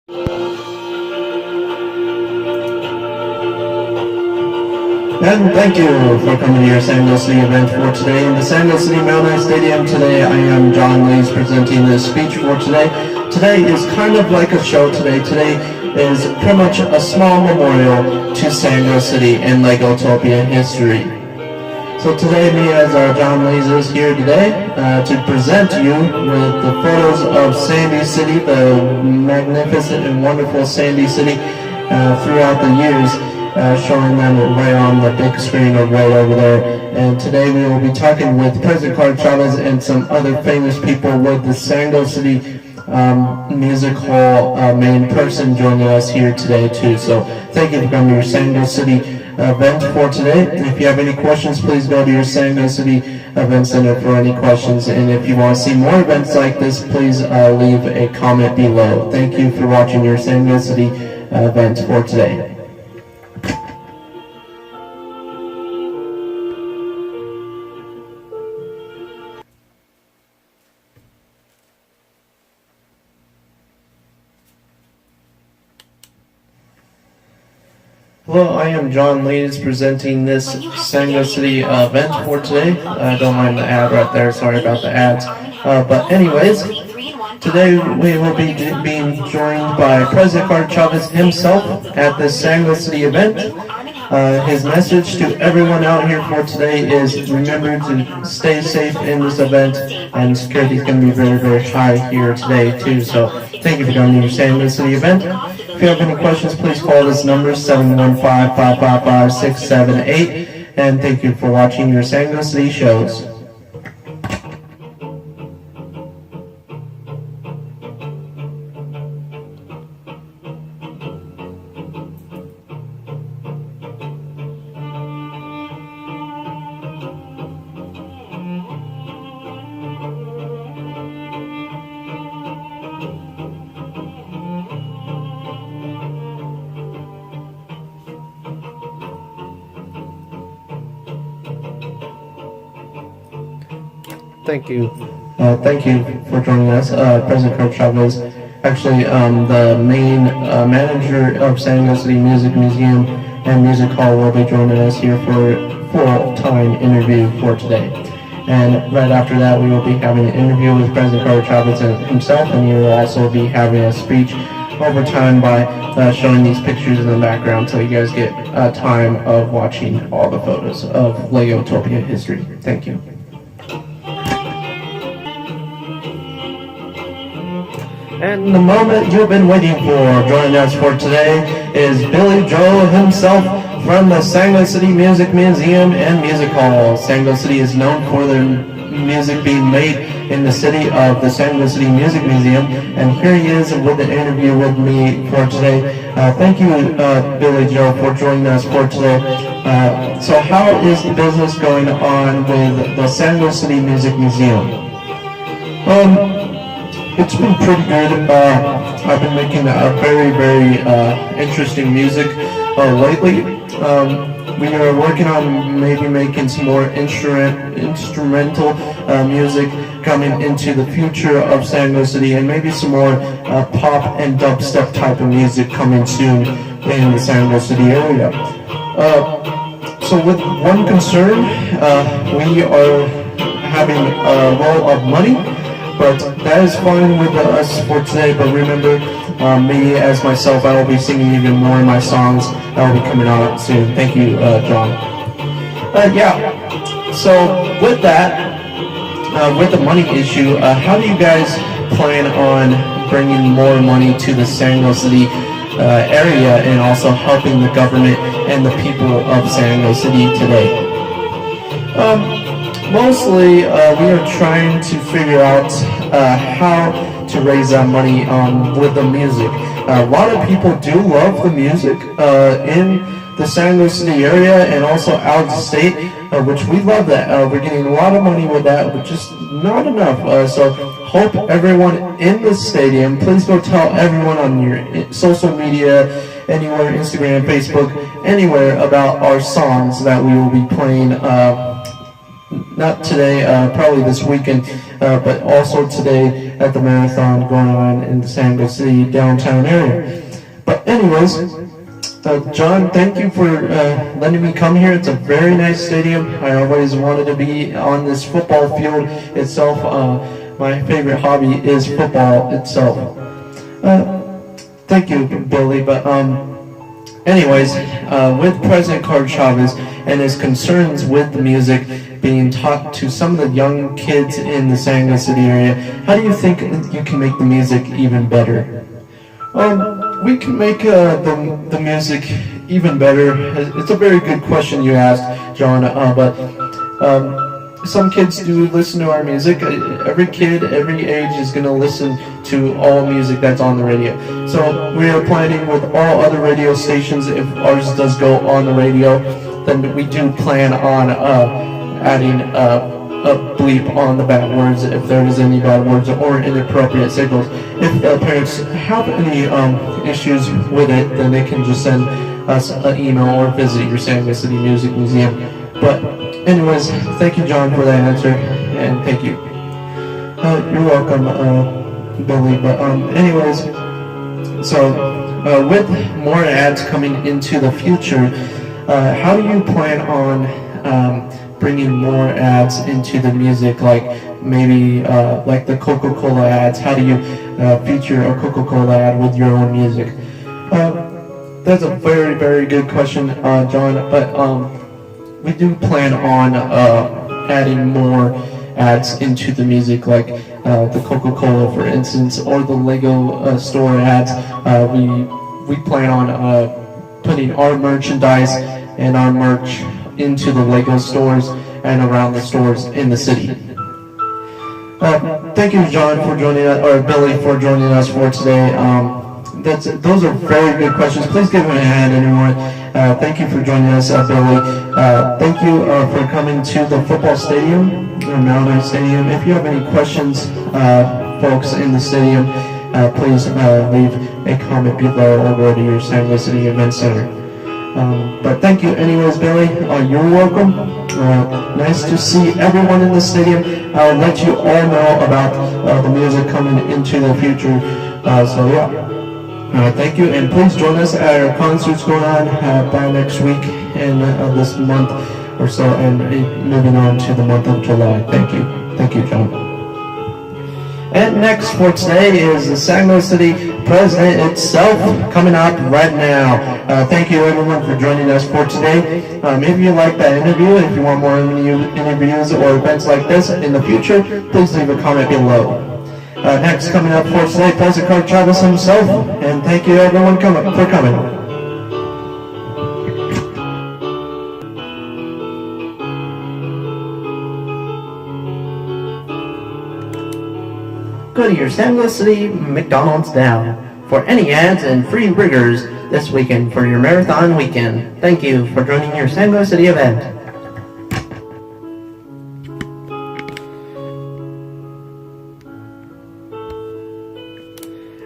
And thank you for coming to your San Diego City event for today. In the San Diego City Mailman Stadium today, I am John Lees presenting this speech for today. Today is kind of like a show today. Today is pretty much a small memorial to San Diego City and Legotopia history. So today, me as John Lees is here today to present you with the photos of Sandy City, the magnificent and wonderful Sandy City throughout the years. Showing them right on the big screen or right over there. And today we will be talking with President Carter Chavez and some other famous people with the San Diego City Music Hall main person joining us here today too. So thank you for coming to your San Diego City event for today. If you have any questions, please go to your San Diego City Event Center for any questions. And if you want to see more events like this, please leave a comment below. Thank you for watching your San Diego City event for today. Hello, I am John Lees presenting this San Diego City event for today. Don't mind the ad right there, sorry about the ads. But anyways, today we will be being joined by President Carter Chavez himself at this San Diego City event. His message to everyone out here for today is remember to stay safe in this event, and security is going to be very, very high here today too. So thank you for coming to your San Diego City event. If you have any questions, please call this number 715-555-678. And thank you for watching your San Diego City shows. Thank you. Thank you for joining us. President Carter Chavez, actually the main manager of San Diego City Music Museum and Music Hall, will be joining us here for a full-time interview for today. And right after that, we will be having an interview with President Carter Chavez himself, and he will also be having a speech over time by showing these pictures in the background, so you guys get time of watching all the photos of Legotopia history. Thank you. And the moment you've been waiting for, joining us for today, is Billy Joel himself from the San Diego City Music Museum and Music Hall. San Diego City is known for their music being made in the city of the San Diego City Music Museum. And here he is with an interview with me for today. Thank you, Billy Joel, for joining us for today. So how is the business going on with the San Diego City Music Museum? It's been pretty good. I've been making very, very interesting music lately. We are working on maybe making some more instrumental music coming into the future of San Diego City, and maybe some more pop and dubstep type of music coming soon in the San Diego City area. So with one concern, we are having a roll of money, but that is fine with us for today. But remember, me as myself, I will be singing even more of my songs that will be coming out soon. Thank you, John. Yeah, so with that, with the money issue, how do you guys plan on bringing more money to the San Diego City area, and also helping the government and the people of San Diego City today? Mostly, we are trying to figure out how to raise that money with the music. A lot of people do love the music in the San Diego City area and also out of state, which we love that. We're getting a lot of money with that, but just not enough. So hope everyone in the stadium, please go tell everyone on your social media, anywhere, Instagram, Facebook, anywhere, about our songs that we will be playing not today, probably this weekend, but also today at the marathon going on in the San Diego City downtown area. But anyways, John, thank you for letting me come here. It's a very nice stadium. I always wanted to be on this football field itself. My favorite hobby is football itself. Thank you, Billy. But anyways, with President Carter Chavez and his concerns with the music being taught to some of the young kids in the San Diego City area, how do you think you can make the music even better? We can make the music even better. It's a very good question you asked, John, but some kids do listen to our music. Every kid, every age is going to listen to all music that's on the radio. So we are planning with all other radio stations, if ours does go on the radio, then we do plan on adding a bleep on the bad words if there is any bad words or inappropriate signals. If the parents have any issues with it, then they can just send us an email or visit your San Diego City Music Museum. But anyways, thank you, John, for that answer, and thank you. You're welcome, Billy. But anyways, so with more ads coming into the future, how do you plan on bringing more ads into the music, like maybe like the Coca-Cola ads? How do you feature a Coca-Cola ad with your own music? That's a very, very good question, John, but we do plan on adding more ads into the music, like the Coca-Cola, for instance, or the Lego store ads. We plan on putting our merchandise and our merch into the Lego stores and around the stores in the city. Thank you, John, for joining us, or Billy, for joining us for today. Those are very good questions. Please give him a hand, anyone. Thank you for joining us, Billy. Thank you for coming to the football stadium, or Malden Stadium. If you have any questions, folks in the stadium, please leave a comment below or go to your San Diego City Event Center. But thank you anyways, Billy. You're welcome. Nice to see everyone in the stadium. I'll let you all know about the music coming into the future. So yeah. Thank you, and please join us at our concerts going on by next week and this month or so, and moving on to the month of July. Thank you. Thank you, John. And next for today is the San Diego City President itself coming up right now. Thank you everyone for joining us for today. If you like that interview, if you want more interviews or events like this in the future, please leave a comment below. Next coming up for today, President Carter Chavez himself, and thank you everyone for coming. Go to your San Diego City McDonald's now for any ads and free burgers this weekend for your marathon weekend. Thank you for joining your San Diego City event.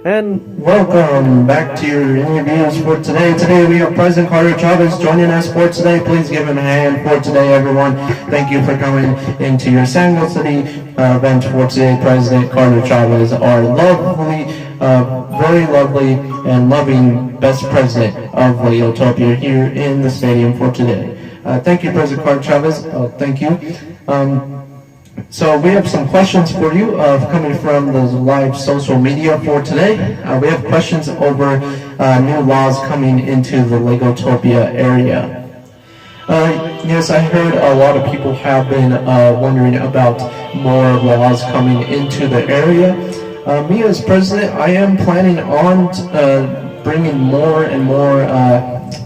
And welcome back to your interviews for today. Today we have President Carter Chavez joining us for today. Please give him a hand for today, everyone. Thank you for coming into your San Diego City event for today. President Carter Chavez, our lovely, very lovely and loving best president of Legotopia here in the stadium for today. Thank you, President Carter Chavez. Thank you. So we have some questions for you coming from the live social media for today. We have questions over new laws coming into the Legotopia area. Yes, I heard a lot of people have been wondering about more laws coming into the area. Me as president, I am planning on bringing more and more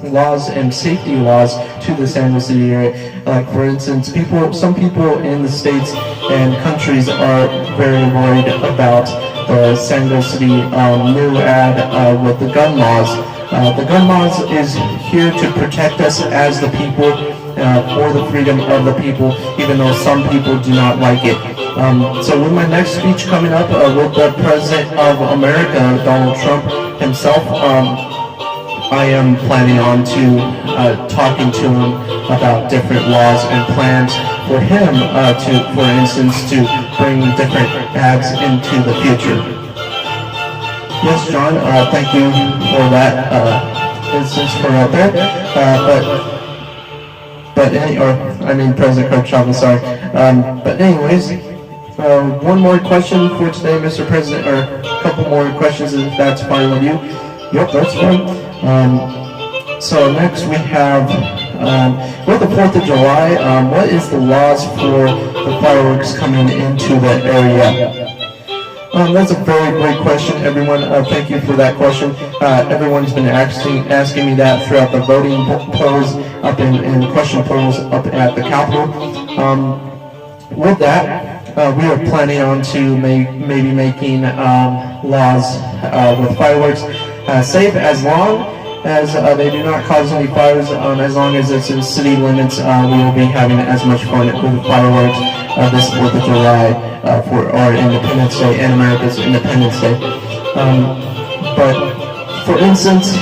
laws and safety laws to the San Diego City area. Like for instance, some people in the states and countries are very worried about the San Diego City new ad with the gun laws. The gun laws is here to protect us as the people, for the freedom of the people, even though some people do not like it. So with my next speech coming up with the President of America, Donald Trump himself, I am planning on talking to him about different laws and plans for him for instance, to bring different ads into the future. Yes, John, thank you for that instance for out there. President Kirk Chavez, sorry. But anyways, one more question for today, Mr. President, or a couple more questions if that's fine with you. Yep, that's fine. So next we have, with the 4th of July, what is the laws for the fireworks coming into the area? That's a very great question, everyone. Thank you for that question. Everyone's been asking me that throughout the voting polls up and question polls up at the Capitol. With that, we are planning on to maybe making laws with fireworks safe as long as they do not cause any fires. As long as it's in city limits, we will be having as much fun with fireworks this 4th of July for our Independence Day and America's Independence Day. But for instance,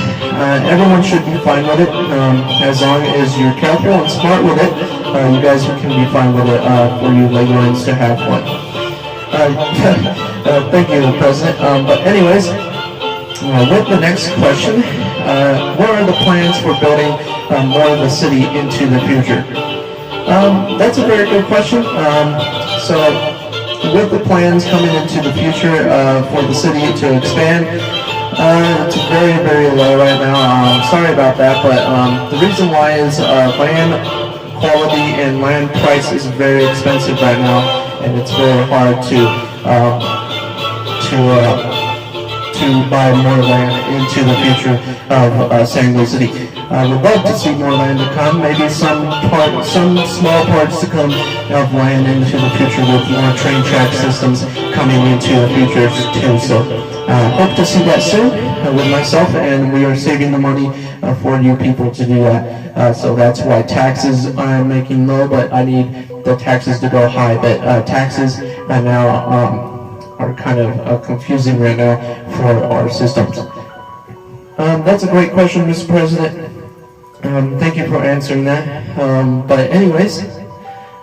everyone should be fine with it as long as you're careful and smart with it. You guys can be fine with it for you Legoans to have fun. Thank you, President. But anyways, with the next question, what are the plans for building more of the city into the future? That's a very good question. So with the plans coming into the future for the city to expand, it's very, very low right now. Sorry about that, but the reason why is land quality and land price is very expensive right now, and it's very hard to buy more land into the future of San Luis City. I would love to see more land to come, maybe some small parts to come of land into the future with more train track systems coming into the future too. So hope to see that soon with myself, and we are saving the money for you people to do that. So that's why taxes I'm making low, but I need the taxes to go high. But taxes right now are kind of confusing right now for our systems. That's a great question, Mr. President. Thank you for answering that. But anyways,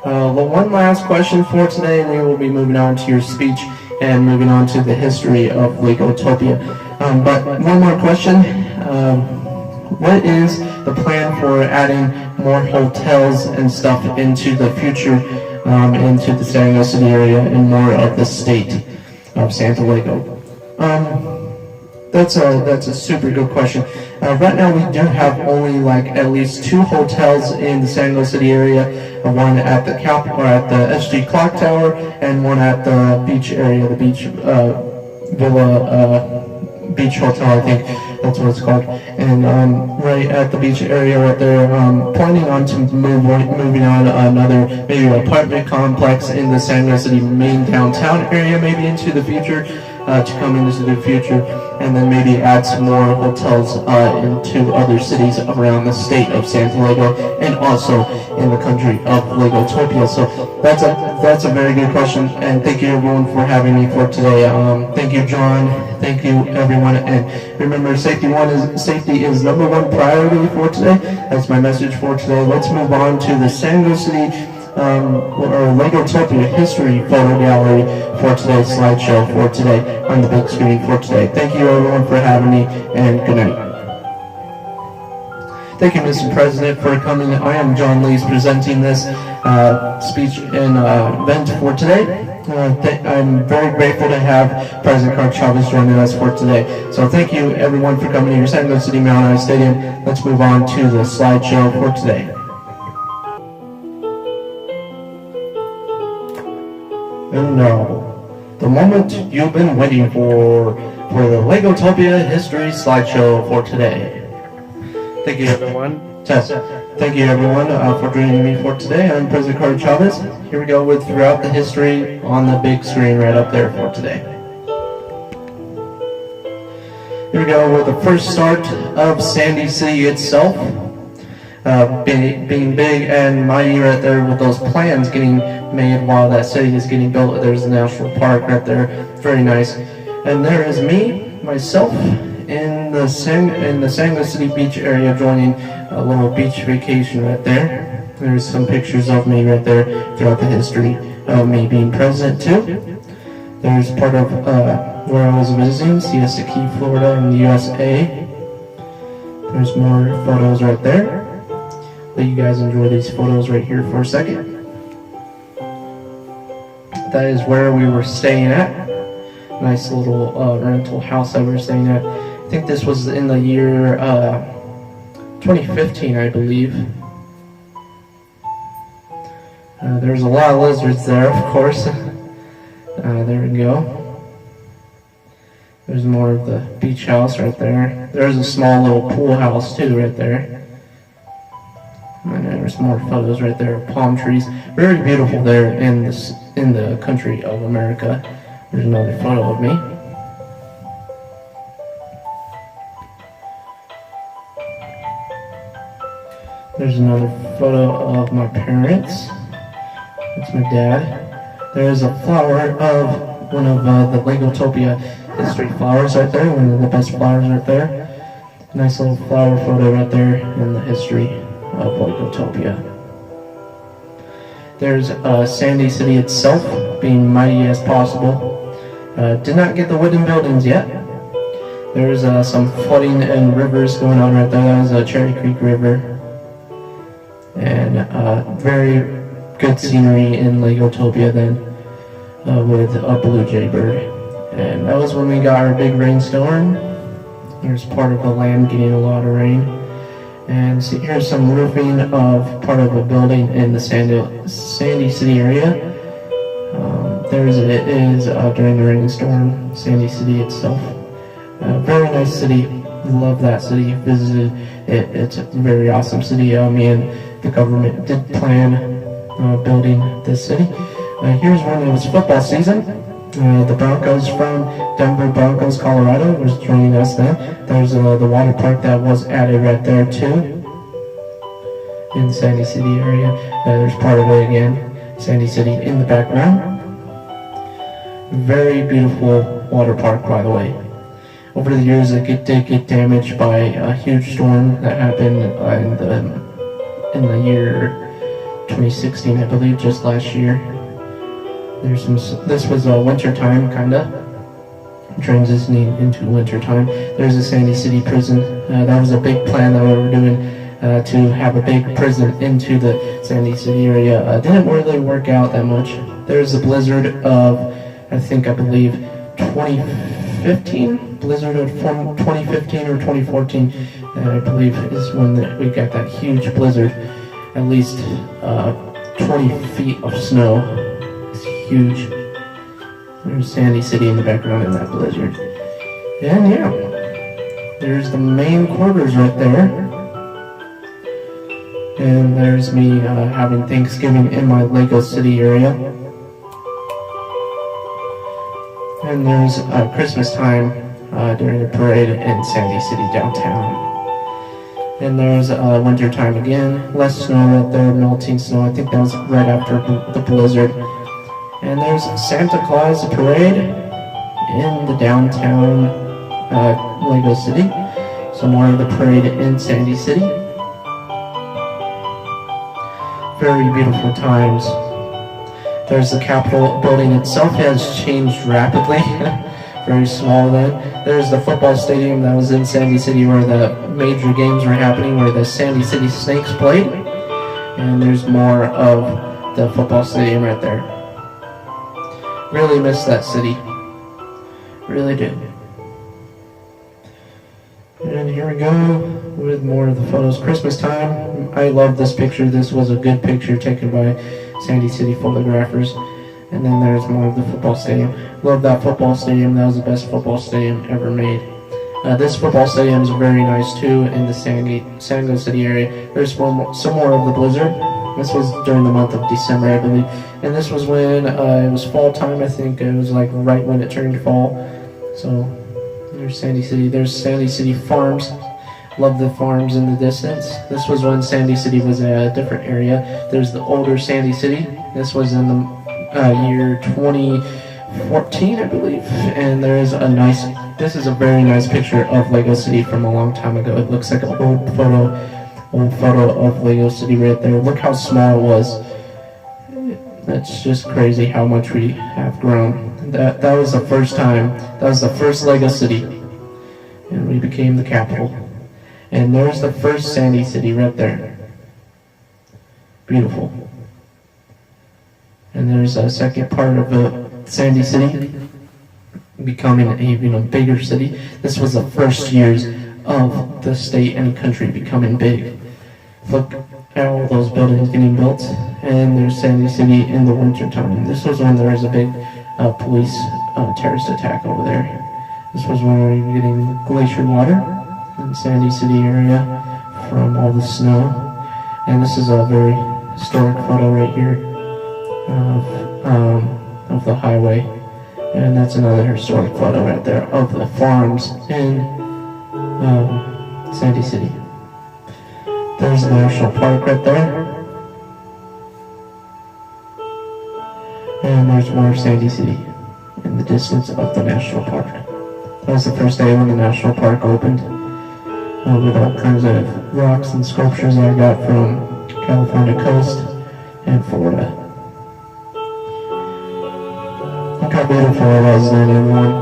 the one last question for today, and we will be moving on to your speech and moving on to the history of Legotopia. But one more question. What is the plan for adding more hotels and stuff into the future, into the San Luis City area and more of the state of Santa Lego? That's a super good question. Right now we do have only like at least 2 hotels in the San Luis City area. One at the at the SG Clock Tower, and one at the beach area, the beach Villa Beach Hotel, I think that's what it's called. And right at the beach area right there, planning on to moving on another maybe apartment complex in the San Luis City main downtown area, maybe into the future, to come into the future, and then maybe add some more hotels into other cities around the state of Santa Lego and also in the country of Legotopia. So that's a very good question, and thank you everyone for having me for today. Thank you, John. Thank you, everyone. And remember, safety is number 1 priority for today. That's my message for today. Let's move on to the San Luis City or Legotopia history photo gallery for today's slideshow for today on the big screen for today. Thank you everyone for having me, and good night. Thank you, Mr. President, for coming. I am John Lees presenting this speech and event for today. I'm very grateful to have President Kirk Chavez joining us for today. So thank you everyone for coming to your San Luis City Mariners Stadium. Let's move on to the slideshow for today. And now, the moment you've been waiting for the Legotopia history slideshow for today. Thank you everyone. Thank you everyone for joining me for today. I'm President Kirk Chavez. Here we go with throughout the history on the big screen right up there for today. Here we go with the first start of Sandy City itself. Being big and mighty right there with those plans getting made while that city is getting built. There's a national park right there, very nice. And there is myself in the San Luis City beach area, joining a little beach vacation right there. There's some pictures of me right there throughout the history of me being president too. There's part of where I was visiting, Siesta Key, Florida in the USA. There's more photos right there. Let you guys enjoy these photos right here for a second. That is where we were staying at. Nice little rental house that we were staying at. I think this was in the year 2015, I believe. There's a lot of lizards there, of course. There we go. There's more of the beach house right there. There's a small little pool house too right there. And there's more photos right there of palm trees. Very beautiful there in the country of America. There's another photo of me. There's another photo of my parents. That's my dad. There's a flower of one of the Legotopia history flowers right there. One of the best flowers right there. Nice little flower photo right there in the history of Legotopia. There's Sandy City itself, being mighty as possible. Did not get the wooden buildings yet. There's some flooding and rivers going on right there. That was a Cherry Creek River. And very good scenery in Legotopia then, with a blue jay bird. And that was when we got our big rainstorm. There's part of the land getting a lot of rain. And see, here's some roofing of part of a building in the Sandy City area. It is during the rainstorm, Sandy City itself. Very nice city. Love that city. Visited it. It's a very awesome city. Me and the government did plan building this city. Here's when it was football season. The Broncos from Denver Broncos, Colorado was joining us then. There's the water park that was added right there too in the Sandy City area. There's part of it again, Sandy City in the background. Very beautiful water park, by the way. Over the years, it did get damaged by a huge storm that happened in the year 2016, I believe, just last year. This was winter time, kinda transitioning into winter time. There's a Sandy City prison. That was a big plan that we were doing to have a big prison into the Sandy City area. Didn't really work out that much. There's a blizzard of, I believe, 2015. Blizzard of 2015 or 2014, I believe, is when we got that huge blizzard. At least 20 feet of snow. It's huge. There's Sandy City in the background in that blizzard. And yeah, there's the main quarters right there. And there's me having Thanksgiving in my Lego City area. And there's Christmas time during the parade in Sandy City downtown. And there's winter time again, less snow right there, melting snow. I think that was right after the blizzard. And there's Santa Claus parade in the downtown Lego City. Some more of the parade in Sandy City. Very beautiful times. There's the Capitol building itself. It has changed rapidly. Very small then. There's the football stadium that was in Sandy City where the major games were happening, where the Sandy City Snakes played. And there's more of the football stadium right there. Really miss that city. Really do. And here we go with more of the photos. Christmas time. I love this picture. This was a good picture taken by Sandy City photographers. And then there's more of the football stadium. Love that football stadium. That was the best football stadium ever made. This football stadium is very nice too in the San City area. There's some more of the blizzard. This was during the month of December, I believe. And this was when it was fall time, I think. It was like right when it turned fall. So there's Sandy City. There's Sandy City Farms. Love the farms in the distance. This was when Sandy City was a different area. There's the older Sandy City. This was in the year 2014, I believe. And there is this is a very nice picture of Lego City from a long time ago. It looks like an old photo of Lego City right there. Look how small it was. It's just crazy how much we have grown. That was the first time, that was the first Lego city, and we became the capital. And there's the first Sandy City right there. Beautiful. And there's a second part of the Sandy City, becoming an even bigger city. This was the first years of the state and country becoming big. Look at all those buildings getting built, and there's Sandy City in the winter time. This was when there was a big police terrorist attack over there. This was when we were getting glacier water in Sandy City area from all the snow. And this is a very historic photo right here of the highway. And that's another historic photo right there of the farms in Sandy City. There's the national park right there. And there's more Sandy City in the distance of the national park. That was the first day when the national park opened, with all kinds of rocks and sculptures that I got from California coast and Florida. Look how beautiful it was then, everyone.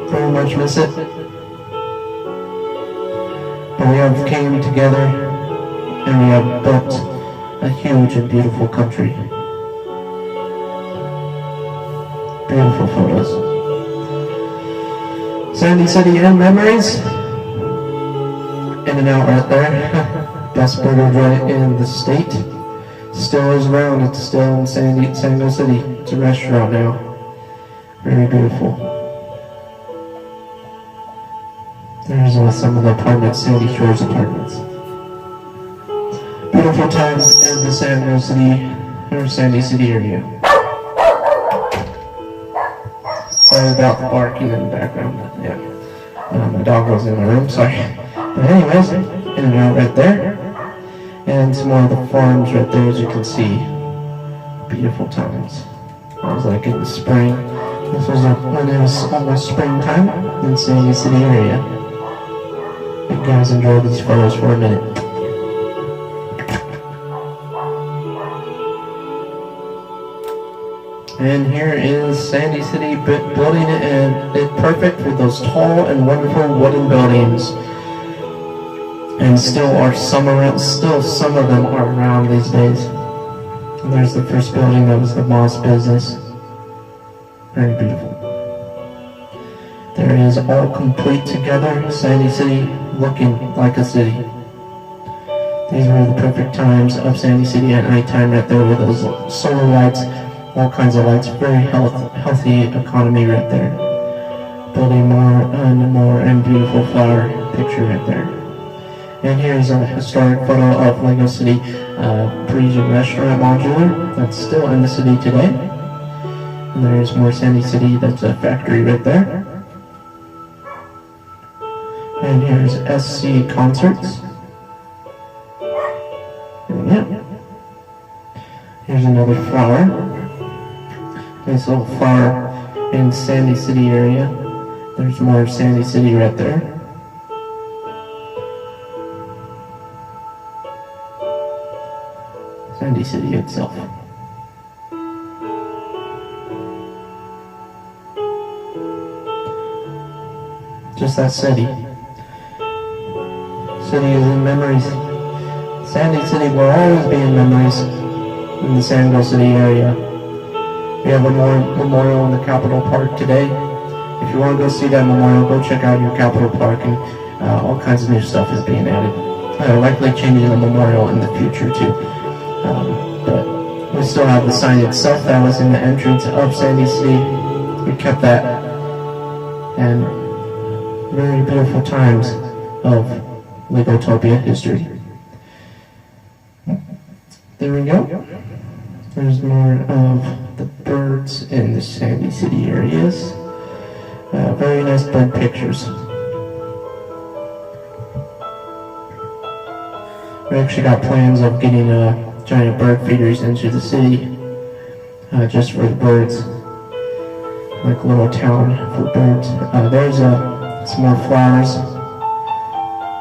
Very much miss it. But we have came together and we have built a huge and beautiful country. Beautiful photos. Sandy City and memories. In and out right there. Best burger joint in the state. Still is around. It's still in San City. It's a restaurant now. Very beautiful. There's some of the apartments, Sandy Shores apartments. Beautiful times in the Sandy City area. Sorry about the barking in the background. Yeah, my dog was in my room. Sorry. But anyways, in and out right there. And some more of the farms right there, as you can see. Beautiful times. It was like in the spring. This was when it was almost springtime in Sandy City area. You guys enjoy these photos for a minute. And here is Sandy City building it, and it's perfect with those tall and wonderful wooden buildings. And still some of them are around these days. And there's the first building that was the Moss business. Very beautiful. There is all complete together, Sandy City looking like a city. These were the perfect times of Sandy City at nighttime right there with those solar lights, all kinds of lights. Very healthy economy right there. Building more and beautiful flower picture right there. And here's a historic photo of Lego City Parisian restaurant modular that's still in the city today. And there's more Sandy City, that's a factory right there. And here's SC Concerts. And yeah. Here's another flower. Nice little flower in Sandy City area. There's more Sandy City right there. Sandy City itself. Just that city. City is in memories. Sandy City will always be in memories in the San Diego City area. We have a memorial in the Capitol Park today. If you want to go see that memorial, go check out your Capitol Park, and all kinds of new stuff is being added. Likely changing the memorial in the future too. But we still have the sign itself that was in the entrance of Sandy City. We kept that. And very beautiful times of Legotopia history. There we go. There's more of the birds in the Sandy City areas. Very nice bird pictures. We actually got plans of getting giant bird feeders into the city, just for the birds, like a little town for birds. There's some more flowers,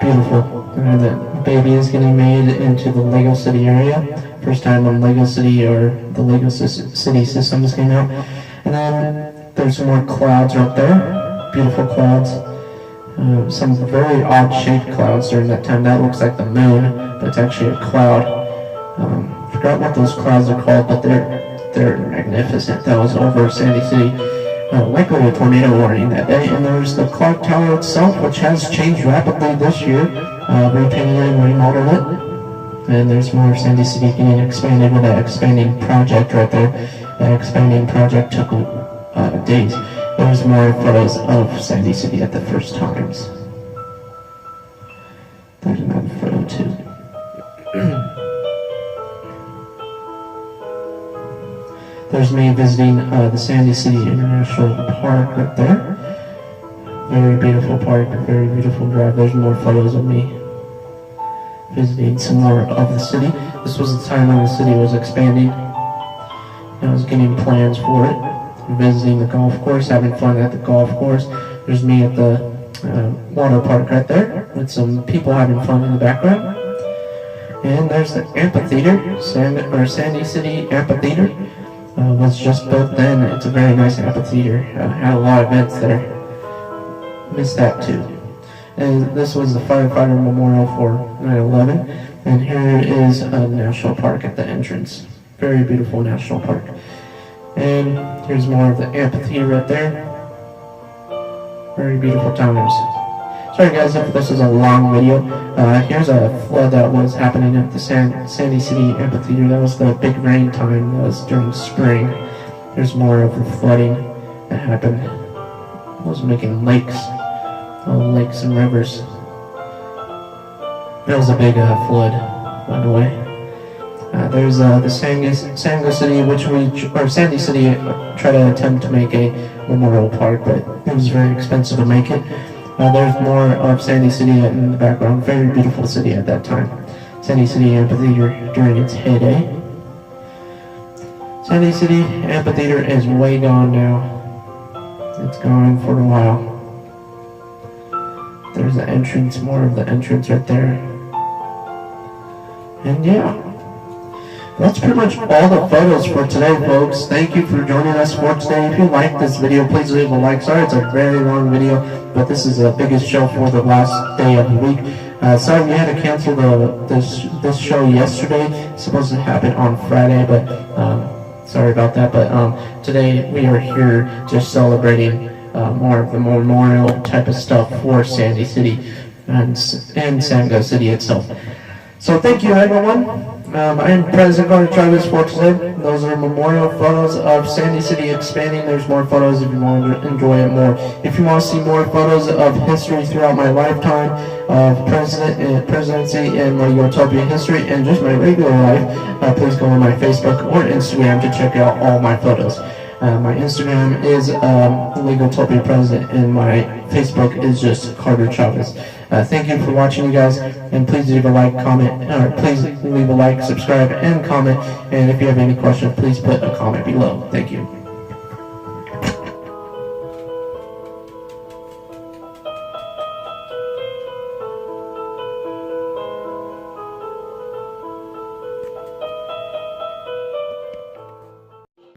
beautiful. And the baby is getting made into the Lego City area. first time when Lego City or the Lego City systems came out. And then there's some more clouds right there, beautiful clouds. Some very odd shaped clouds during that time. That looks like the moon, but it's actually a cloud. Forgot what those clouds are called, but they're magnificent. That was over Sandy City. Likely a tornado warning that day. And there's the clock tower itself, which has changed rapidly this year. Repainted and remodeled it. And there's more of Sandy City getting expanded with that expanding project right there. That expanding project took days. There's more photos of Sandy City at the first times. There's another photo too. There's me visiting the Sandy City International Park right there. Very beautiful park, very beautiful drive. There's more photos of me visiting some more of the city. This was the time when the city was expanding. I was getting plans for it. Visiting the golf course, having fun at the golf course. There's me at the water park right there with some people having fun in the background. And there's the amphitheater, Sandy City Amphitheater. Was just built then. It's a very nice amphitheater. Had a lot of events there. Missed that too. And this was the firefighter memorial for 9/11. And here is a national park at the entrance. Very beautiful national park. And here's more of the amphitheater right there. Very beautiful times. Sorry guys if this is a long video. Here's a flood that was happening at the Sandy City Amphitheater. That was the big rain time. That was during spring. There's more of the flooding that happened. It was making lakes. Lakes and rivers. That was a big flood, by the way. There's the Sandy City, Sandy City tried to attempt to make a memorial park, but it was very expensive to make it. There's more of Sandy City in the background. Very beautiful city at that time. Sandy City Amphitheater during its heyday. Sandy City Amphitheater is way gone now. It's gone for a while. There's the entrance, more of the entrance right there. And yeah. That's pretty much all the photos for today, folks. Thank you for joining us for today. If you like this video, please leave a like. Sorry it's a very long video, but this is the biggest show for the last day of the week. Sorry we had to cancel this show yesterday. It's supposed to happen on Friday, but sorry about that. But today we are here just celebrating more of the memorial type of stuff for Sandy City and Sango City itself. So thank you, everyone. I am President Carter Chavez for today. Those are memorial photos of Sandy City expanding. There's more photos if you want to enjoy it more. If you want to see more photos of history throughout my lifetime, of presidency and my Legotopia history, and just my regular life, please go on my Facebook or Instagram to check out all my photos. My Instagram is Legotopia President, and my Facebook is just Carter Chavez. Thank you for watching, you guys, and please leave a like, comment, or please leave a like, subscribe, and comment. And if you have any questions, please put a comment below. Thank you.